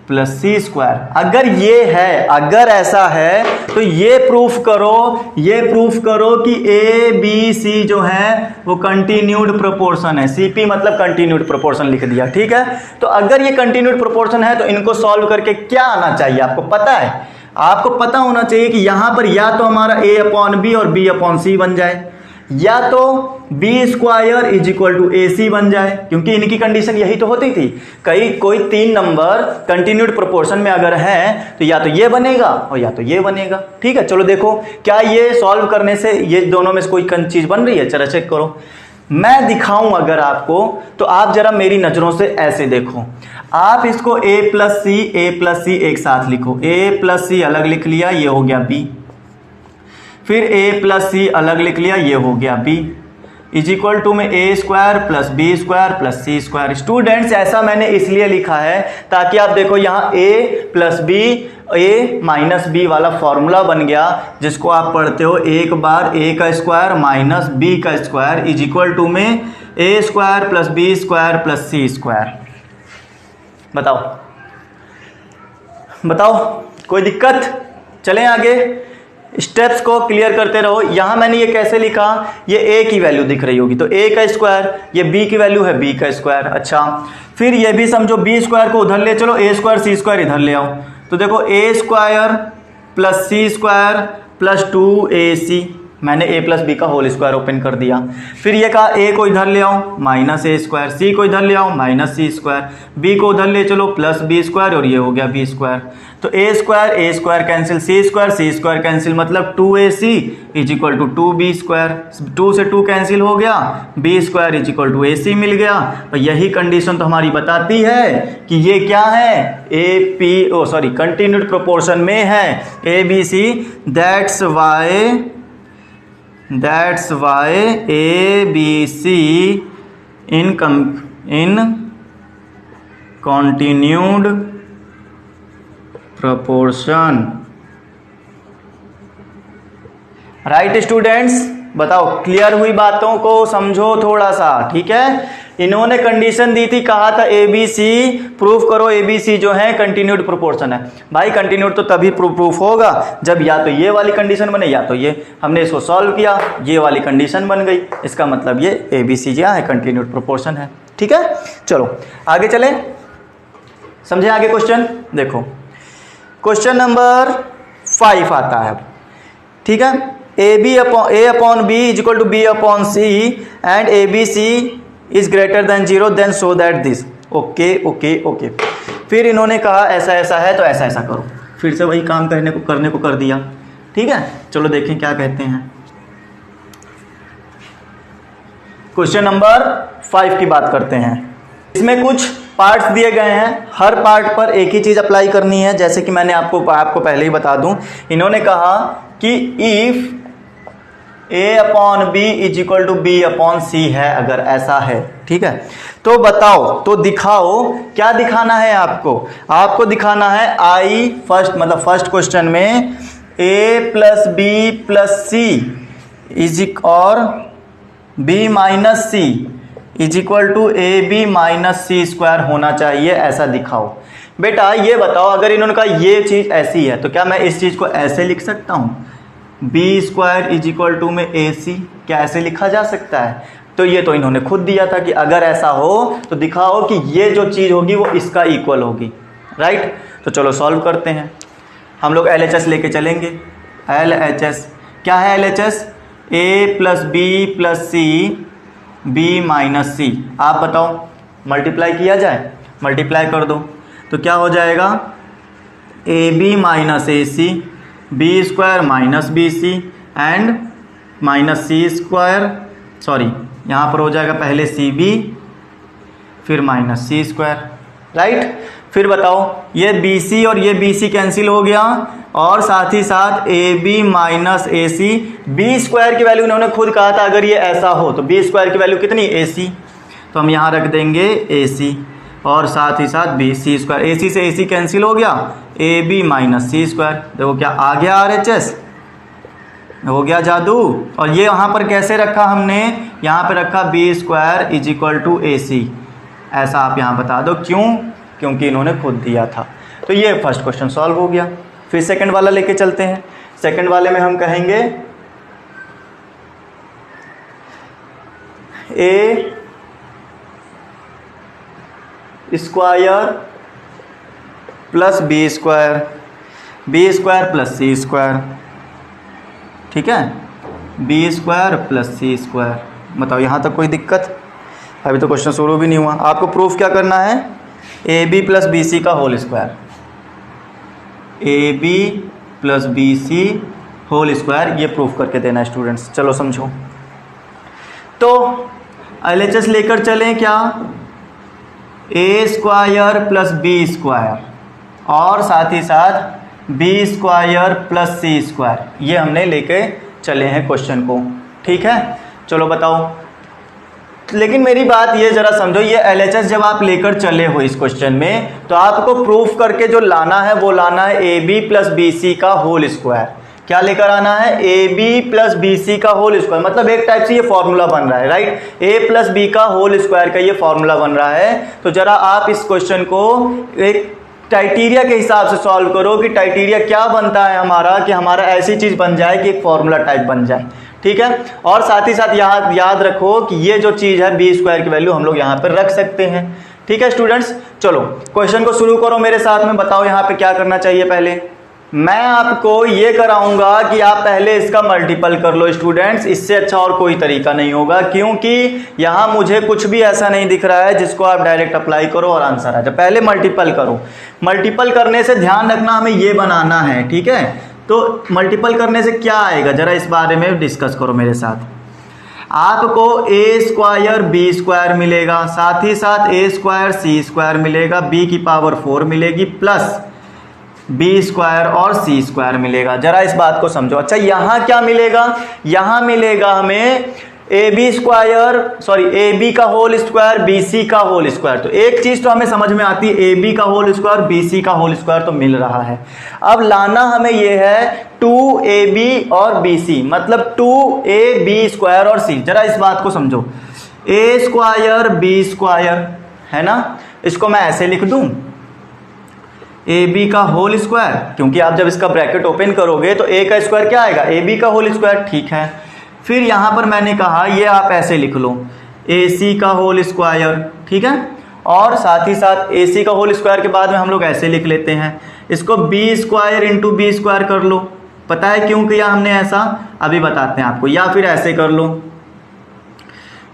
plus C square. अगर ये है, अगर ऐसा है तो ये proof करो कि ए बी सी जो है वो कंटिन्यूड प्रोपोर्शन है। सीपी मतलब कंटिन्यूड प्रोपोर्शन लिख दिया, ठीक है। तो अगर ये कंटिन्यूड प्रोपोर्शन है तो इनको सॉल्व करके क्या आना चाहिए, आपको पता है, आपको पता होना चाहिए कि यहां पर या तो हमारा a अपॉन बी और b अपॉन सी बन जाए, या तो b square is equal to A c बन जाए, क्योंकि इनकी कंडीशन यही तो होती थी। कोई 3 नंबर कंटिन्यूड प्रोपोर्शन में अगर है तो या तो ये बनेगा और या तो ये बनेगा, ठीक है। चलो देखो क्या ये सॉल्व करने से ये दोनों में से कोई चीज बन रही है, चलो चेक करो। मैं दिखाऊं अगर आपको तो आप जरा मेरी नजरों से ऐसे देखो, आप इसको a प्लस सी एक साथ लिखो, a प्लस सी अलग लिख लिया, ये हो गया b, फिर a प्लस सी अलग लिख लिया, ये हो गया b, इज इक्वल टू में a square plus B square plus C square. Students ऐसा मैंने इसलिए लिखा है ताकि आप देखो यहाँ a plus B, a minus B वाला फॉर्मूला बन गया, जिसको आप पढ़ते हो एक बार a का स्क्वायर माइनस b का स्क्वायर इज इक्वल टू में a square plus B square plus C square. बताओ कोई दिक्कत? चलें आगे, स्टेप्स को क्लियर करते रहो। यहां मैंने ये कैसे लिखा, ये a की वैल्यू दिख रही होगी तो a का स्क्वायर, ये b की वैल्यू है b का स्क्वायर। अच्छा, फिर ये भी समझो b स्क्वायर को उधर ले चलो, a स्क्वायर सी स्क्वायर इधर ले आओ, तो देखो a square plus C square plus 2ac, मैंने a प्लस बी का होल स्क्वायर ओपन कर दिया। फिर ये कहा a को इधर ले आओ माइनस a स्क्वायर, c को इधर ले आओ माइनस सी स्क्वायर, b को उधर ले चलो प्लस b स्क्वायर और ये हो गया b स्क्वायर। तो a square cancel, C square cancel, मतलब 2ac is equal to 2b square, 2 से 2 कैंसिल हो गया, b square is equal to ac मिल गया। और यही कंडीशन तो हमारी बताती है कि ये क्या है, कंटिन्यूड प्रोपोर्शन में है abc, that's why abc in continued proportion. Right students, बताओ क्लियर हुई बातों को, समझो थोड़ा सा, ठीक है। इन्होंने कंडीशन दी थी, कहा था ABC प्रूफ करो, ABC जो है कंटिन्यूड प्रोपोर्शन है। भाई कंटिन्यूड तो तभी प्रूफ होगा जब या तो ये वाली कंडीशन बने या तो ये, हमने इसको सॉल्व किया, ये वाली कंडीशन बन गई, इसका मतलब ये ABC जो है कंटिन्यूड प्रोपोर्शन है, ठीक है। चलो आगे चलें, समझे आगे क्वेश्चन। देखो क्वेश्चन नंबर 5 आता है, ठीक है। a upon B is equal to b upon C and abc is greater than 0 then so that this. Okay. फिर इन्होंने कहा ऐसा ऐसा है तो ऐसा ऐसा करो, फिर से वही काम करने को कर दिया, ठीक है। चलो देखें क्या कहते हैं। क्वेश्चन नंबर 5 की बात करते हैं। इसमें कुछ पार्ट्स दिए गए हैं, हर पार्ट पर एक ही चीज अप्लाई करनी है। जैसे कि मैंने आपको पहले ही बता दूं, इन्होंने कहा कि A upon B is equal to b upon c है, अगर ऐसा है, ठीक है। तो बताओ, तो दिखाओ, क्या दिखाना है आपको? आपको दिखाना है आई फर्स्ट क्वेश्चन में a plus B plus C is और b minus C is equal to A B minus C square होना चाहिए, ऐसा दिखाओ। बेटा ये बताओ, अगर इन्होंने कहा ये चीज ऐसी है तो क्या मैं इस चीज को ऐसे लिख सकता हूं B square is equal to में ए सी, क्या ऐसे लिखा जा सकता है? तो ये तो इन्होंने खुद दिया था कि अगर ऐसा हो तो दिखाओ कि ये जो चीज होगी वो इसका इक्वल होगी, राइट। तो चलो सॉल्व करते हैं। हम लोग LHS लेके चलेंगे। LHS क्या है? LHS a plus B plus c b minus c. आप बताओ, मल्टीप्लाई किया जाए? मल्टीप्लाई कर दो तो क्या हो जाएगा? A B minus A C B square minus B C and minus C square, sorry यहाँ पर हो जाएगा पहले सी बी फिर माइनस सी स्क्वायर, राइट। फिर बताओ, ये बी सी और ये बी सी कैंसिल हो गया और साथ ही साथ A B minus A C, B square की वैल्यू इन्होंने खुद कहा था अगर ये ऐसा हो तो बी स्क्वायर की वैल्यू कितनी? ए सी, तो हम यहाँ रख देंगे ए सी और साथ ही साथ बी सी स्क्वायर, ए सी से ए सी कैंसिल हो गया, A B minus C square. देखो क्या आ गया? RHS हो गया जादू। और ये यहाँ पर कैसे रखा हमने? यहाँ पे रखा b square is equal to A c, ऐसा आप यहाँ बता दो। क्यों? क्योंकि इन्होंने खुद दिया था। तो ये फर्स्ट क्वेश्चन सॉल्व हो गया। फिर सेकंड वाला लेके चलते हैं। सेकंड वाले में हम कहेंगे a square plus B square plus C square, ठीक है, बी स्क्वायर प्लस सी स्क्वायर। बताओ यहाँ तक कोई दिक्कत? अभी तो क्वेश्चन शुरू भी नहीं हुआ। आपको प्रूफ क्या करना है? A B plus B C का whole square, a B plus B c whole square, ये प्रूफ करके देना है स्टूडेंट्स। चलो समझो। तो LHS लेकर चलें क्या? ए स्क्वायर प्लस बी स्क्वायर और साथ ही साथ बी स्क्वायर प्लस सी स्क्वायर, ये हमने लेके चले हैं क्वेश्चन को, ठीक है। चलो बताओ, लेकिन मेरी बात ये जरा समझो, ये LHS जब आप लेकर चले हो इस क्वेश्चन में तो आपको प्रूफ करके जो लाना है वो लाना है A B plus B C का होल स्क्वायर। क्या लेकर आना है? A B plus B C का होल स्क्वायर, मतलब एक टाइप से ये फॉर्मूला बन रहा है, राइट। ए प्लस बी का होल स्क्वायर का ये फॉर्मूला बन रहा है। तो जरा आप इस क्वेश्चन को एक क्राइटेरिया के हिसाब से सॉल्व करो कि क्राइटेरिया क्या बनता है हमारा, कि हमारा ऐसी चीज बन जाए कि एक फॉर्मूला टाइप बन जाए, ठीक है। और साथ ही साथ याद रखो कि ये जो चीज है बी स्क्वायर की वैल्यू हम लोग यहाँ पर रख सकते हैं, ठीक है स्टूडेंट्स। चलो क्वेश्चन को शुरू करो मेरे साथ में। बताओ यहाँ पे क्या करना चाहिए? पहले मैं आपको ये कराऊंगा कि आप पहले इसका मल्टीपल कर लो स्टूडेंट्स, इससे अच्छा और कोई तरीका नहीं होगा, क्योंकि यहाँ मुझे कुछ भी ऐसा नहीं दिख रहा है जिसको आप डायरेक्ट अप्लाई करो और आंसर आ जाए। पहले मल्टीपल करो। मल्टीपल करने से ध्यान रखना हमें ये बनाना है, ठीक है। तो मल्टीपल करने से क्या आएगा, जरा इस बारे में डिस्कस करो मेरे साथ। आपको ए स्क्वायर बी स्क्वायर मिलेगा, साथ ही साथ ए स्क्वायर सी स्क्वायर मिलेगा, बी की पावर 4 मिलेगी, प्लस बी स्क्वायर और सी स्क्वायर मिलेगा। जरा इस बात को समझो। अच्छा यहाँ क्या मिलेगा? यहाँ मिलेगा हमें A B square, sorry A B का होल स्क्वायर बी सी का होल स्क्वायर। तो एक चीज तो हमें समझ में आती है, ए बी का होल स्क्वायर बी सी का होल स्क्वायर तो मिल रहा है। अब लाना हमें ये है 2ab और bc, मतलब 2ab स्क्वायर और c। जरा इस बात को समझो, a स्क्वायर b स्क्वायर है ना, इसको मैं ऐसे लिख दूं ab का होल स्क्वायर, क्योंकि आप जब इसका ब्रैकेट ओपन करोगे तो a का स्क्वायर क्या आएगा? ab का होल स्क्वायर, ठीक है। फिर यहां पर मैंने कहा ये आप ऐसे लिख लो ac का होल स्क्वायर, ठीक है। और साथ ही साथ ac का होल स्क्वायर के बाद में हम लोग ऐसे लिख लेते हैं, इसको b square into B square कर लो। पता है क्यों किया हमने ऐसा? अभी बताते हैं आपको। या फिर ऐसे कर लो,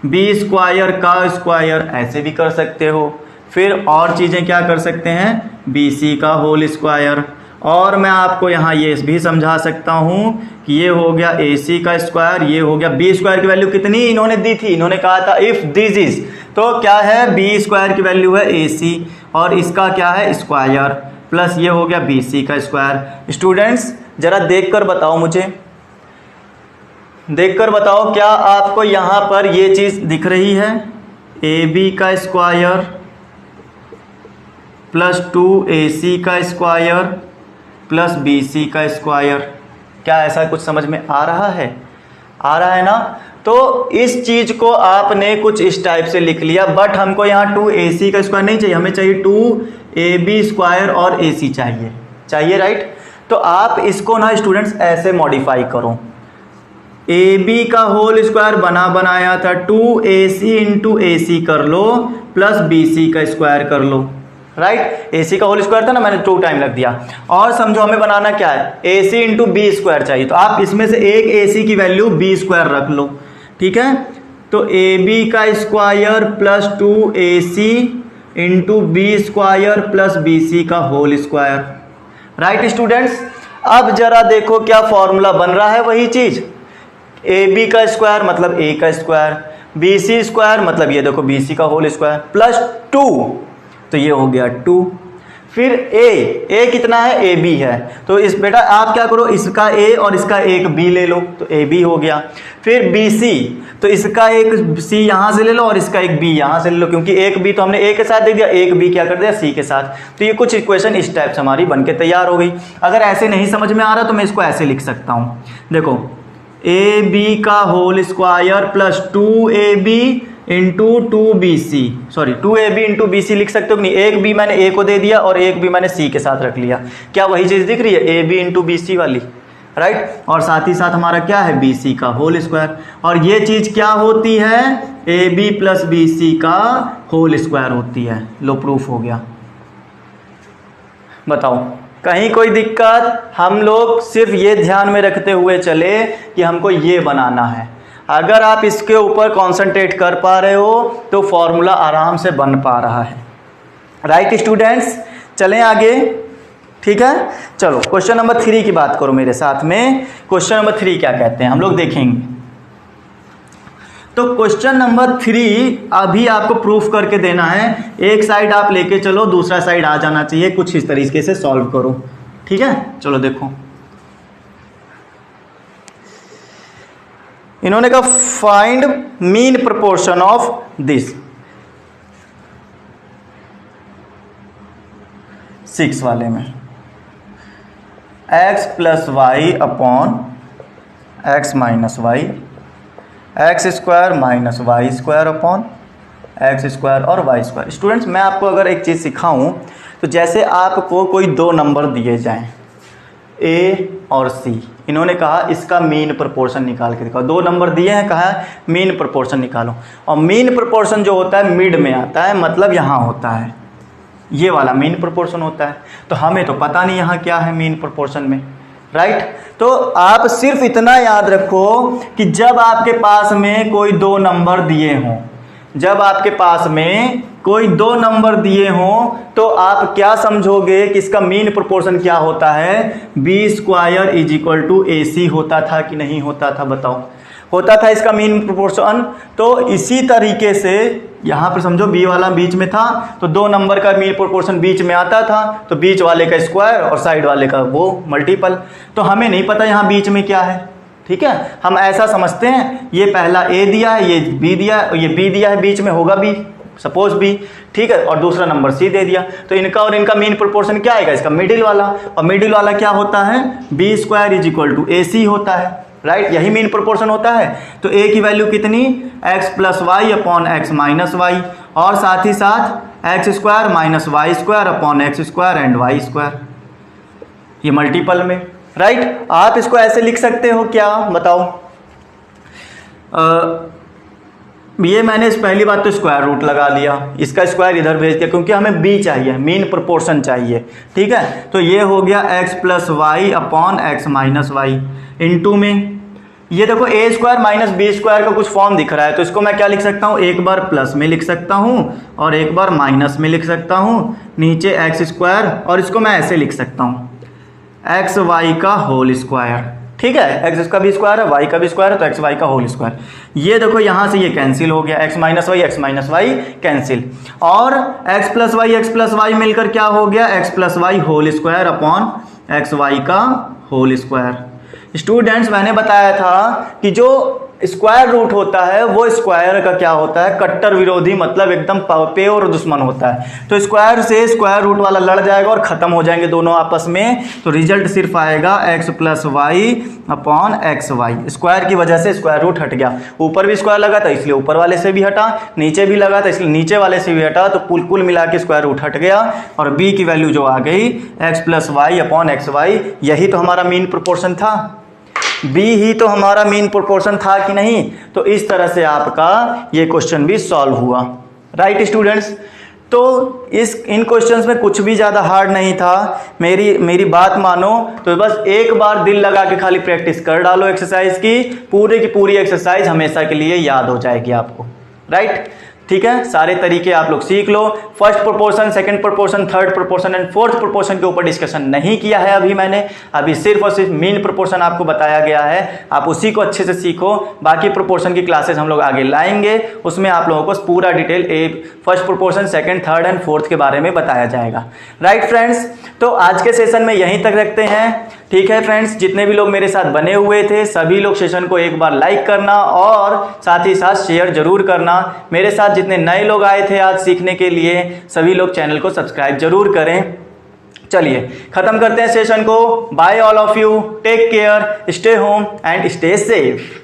बी स्क्वायर का स्क्वायर, ऐसे भी कर सकते हो। फिर और चीज़ें क्या कर सकते हैं? बी सी का होल स्क्वायर। और मैं आपको यहाँ ये भी समझा सकता हूँ कि ये हो गया ए सी का स्क्वायर, ये हो गया बी स्क्वायर की वैल्यू कितनी इन्होंने दी थी? इन्होंने कहा था इफ दिस इज, तो क्या है? बी स्क्वायर की वैल्यू है ए सी और इसका क्या है? स्क्वायर, प्लस ये हो गया बी सी का स्क्वायर। स्टूडेंट्स जरा देख कर बताओ मुझे, देखकर बताओ क्या आपको यहाँ पर ये चीज़ दिख रही है, AB का स्क्वायर प्लस 2AC का स्क्वायर प्लस BC का स्क्वायर, क्या ऐसा कुछ समझ में आ रहा है? आ रहा है ना? तो इस चीज़ को आपने कुछ इस टाइप से लिख लिया, बट हमको यहाँ 2AC का स्क्वायर नहीं चाहिए, हमें चाहिए 2AB स्क्वायर और AC चाहिए राइट। तो आप इसको ना स्टूडेंट्स ऐसे मॉडिफाई करो, AB का होल स्क्वायर बनाया था 2AC इंटू AC कर लो प्लस BC का स्क्वायर कर लो राइट। AC का होल स्क्वायर था ना, मैंने 2 टाइम रख दिया। और समझो हमें बनाना क्या है, AC इंटू B स्क्वायर चाहिए, तो आप इसमें से एक AC की वैल्यू B स्क्वायर रख लो, ठीक है। तो AB का square plus 2AC into B square plus BC का होल स्क्वायर, राइट स्टूडेंट्स। अब जरा देखो क्या फॉर्मूला बन रहा है, वही चीज, AB का स्क्वायर मतलब A का स्क्वायर, BC स्क्वायर मतलब ये देखो BC का होल स्क्वायर प्लस 2, तो ये हो गया 2। फिर A कितना है, AB है, तो इस बेटा आप क्या करो, इसका A और इसका एक B ले लो, तो AB हो गया। फिर BC, तो इसका एक C यहाँ से ले लो और इसका एक B यहाँ से ले लो, क्योंकि एक B तो हमने A के साथ दे दिया, एक B क्या कर दिया C के साथ। तो ये कुछ इक्वेशन इस टाइप से हमारी बनके तैयार हो गई। अगर ऐसे नहीं समझ में आ रहा तो मैं इसको ऐसे लिख सकता हूँ, देखो AB का whole square plus 2AB into 2BC, sorry 2AB into BC लिख सकते हो कि नहीं, एक B मैंने A को दे दिया और एक B मैंने C के साथ रख लिया, क्या वही चीज़ दिख रही है, AB इंटू BC वाली, राइट। और साथ ही साथ हमारा क्या है, BC का होल स्क्वायर, और ये चीज़ क्या होती है, AB प्लस BC का होल स्क्वायर होती है। लो प्रूफ हो गया। बताओ कहीं कोई दिक्कत? हम लोग सिर्फ ये ध्यान में रखते हुए चले कि हमको ये बनाना है। अगर आप इसके ऊपर कॉन्सेंट्रेट कर पा रहे हो तो फॉर्मूला आराम से बन पा रहा है, राइट स्टूडेंट्स। चलें आगे, ठीक है। चलो क्वेश्चन नंबर 3 की बात करो मेरे साथ में। क्वेश्चन नंबर 3 क्या कहते हैं हम लोग देखेंगे। तो क्वेश्चन नंबर 3 अभी आपको प्रूफ करके देना है, एक साइड आप लेके चलो, दूसरा साइड आ जाना चाहिए, कुछ इस तरीके से सॉल्व करो, ठीक है। चलो देखो, इन्होंने कहा find mean proportion of this, 6 वाले में x plus Y upon X minus Y, X square minus Y square upon X square और वाई स्क्वायर। स्टूडेंट्स मैं आपको अगर एक चीज़ सिखाऊं, तो जैसे आपको कोई 2 नंबर दिए जाएं A और C, इन्होंने कहा इसका मीन प्रोपोर्शन निकाल के दिखाओ। 2 नंबर दिए हैं, कहा मीन प्रोपोर्शन निकालो, और मीन प्रोपोर्शन जो होता है मिड में आता है, मतलब यहाँ होता है, ये वाला मीन प्रोपोर्शन होता है। तो हमें तो पता नहीं यहाँ क्या है मीन प्रोपोर्शन में, राइट। तो आप सिर्फ इतना याद रखो कि जब आपके पास में कोई 2 नंबर दिए हों, जब आपके पास में कोई 2 नंबर दिए हों, तो आप क्या समझोगे कि इसका मीन प्रोपोर्शन क्या होता है, B square is equal to AC होता था कि नहीं होता था, बताओ। होता था इसका मीन प्रोपोर्शन। तो इसी तरीके से यहाँ पर समझो B वाला बीच में था, तो 2 नंबर का मीन प्रोपोर्शन बीच में आता था, तो बीच वाले का स्क्वायर और साइड वाले का वो मल्टीपल। तो हमें नहीं पता यहाँ बीच में क्या है, ठीक है। हम ऐसा समझते हैं ये पहला A दिया है, ये B दिया है, ये B दिया है, बीच में होगा B, सपोज B, ठीक है, और दूसरा नंबर C दे दिया, तो इनका और इनका मीन प्रोपोर्शन क्या आएगा, इसका मिडिल वाला, और मिडिल वाला क्या होता है, B square is equal to AC होता है, राइट। यही मीन प्रोपोर्शन होता है। तो A की वैल्यू कितनी, x plus Y upon X minus Y, और साथ ही साथ X square minus Y square upon X square and Y square, ये मल्टीपल में, राइट। आप इसको ऐसे लिख सकते हो क्या, बताओ। ये मैंने इस पहली बात तो स्क्वायर रूट लगा लिया, इसका स्क्वायर इधर भेज दिया, क्योंकि हमें B चाहिए, मीन प्रोपोर्शन चाहिए, ठीक है। तो ये हो गया x plus Y upon X minus Y, into में ये देखो A square minus B square का कुछ फॉर्म दिख रहा है, तो इसको मैं क्या लिख सकता हूँ, एक बार प्लस में लिख सकता हूँ और एक बार माइनस में लिख सकता हूँ, नीचे एक्स स्क्वायर, और इसको मैं ऐसे लिख सकता हूँ एक्स वाई का होल स्क्वायर, ठीक है। एक्स का भी स्क्वायर है, वाई का भी स्क्वायर है, तो एक्स वाई का होल स्क्वायर। ये देखो यहाँ से ये कैंसिल हो गया, एक्स माइनस वाई कैंसिल, और एक्स प्लस वाई मिलकर क्या हो गया, X plus Y whole square upon X Y का होल स्क्वायर। स्टूडेंट्स मैंने बताया था कि जो स्क्वायर रूट होता है वो स्क्वायर का क्या होता है, कट्टर विरोधी, मतलब एकदम प्योर दुश्मन होता है। तो स्क्वायर से स्क्वायर रूट वाला लड़ जाएगा और खत्म हो जाएंगे दोनों आपस में, तो रिजल्ट सिर्फ आएगा x plus Y upon X Y. Square की वजह से स्क्वायर रूट हट गया, ऊपर भी स्क्वायर लगा था इसलिए ऊपर वाले से भी हटा, नीचे भी लगा था इसलिए नीचे वाले से भी हटा, तो कुल मिला के स्क्वायर रूट हट गया और b की वैल्यू जो आ गई x plus Y upon X Y. यही तो हमारा मीन प्रोपोर्शन था, b ही तो हमारा मीन प्रोपोर्शन था कि नहीं। तो इस तरह से आपका ये क्वेश्चन भी सॉल्व हुआ, राइट स्टूडेंट्स। तो इन क्वेश्चंस में कुछ भी ज़्यादा हार्ड नहीं था, मेरी बात मानो तो बस एक बार दिल लगा के खाली प्रैक्टिस कर डालो एक्सरसाइज की पूरी एक्सरसाइज हमेशा के लिए याद हो जाएगी आपको, राइट। ठीक है, सारे तरीके आप लोग सीख लो। First proportion, second proportion, third proportion and fourth proportion के ऊपर डिस्कशन नहीं किया है अभी मैंने, अभी सिर्फ और सिर्फ मीन प्रोपोर्शन आपको बताया गया है, आप उसी को अच्छे से सीखो। बाकी प्रोपोर्शन की क्लासेस हम लोग आगे लाएंगे, उसमें आप लोगों को पूरा detail first proportion, second, third and fourth के बारे में बताया जाएगा, राइट फ्रेंड्स। तो आज के सेशन में यहीं तक रखते हैं, ठीक है फ्रेंड्स। जितने भी लोग मेरे साथ बने हुए थे सभी लोग सेशन को एक बार लाइक करना और साथ ही साथ शेयर जरूर करना। मेरे साथ जितने नए लोग आए थे आज सीखने के लिए सभी लोग चैनल को सब्सक्राइब जरूर करें। चलिए खत्म करते हैं सेशन को। Bye all of you, take care, stay home and stay safe.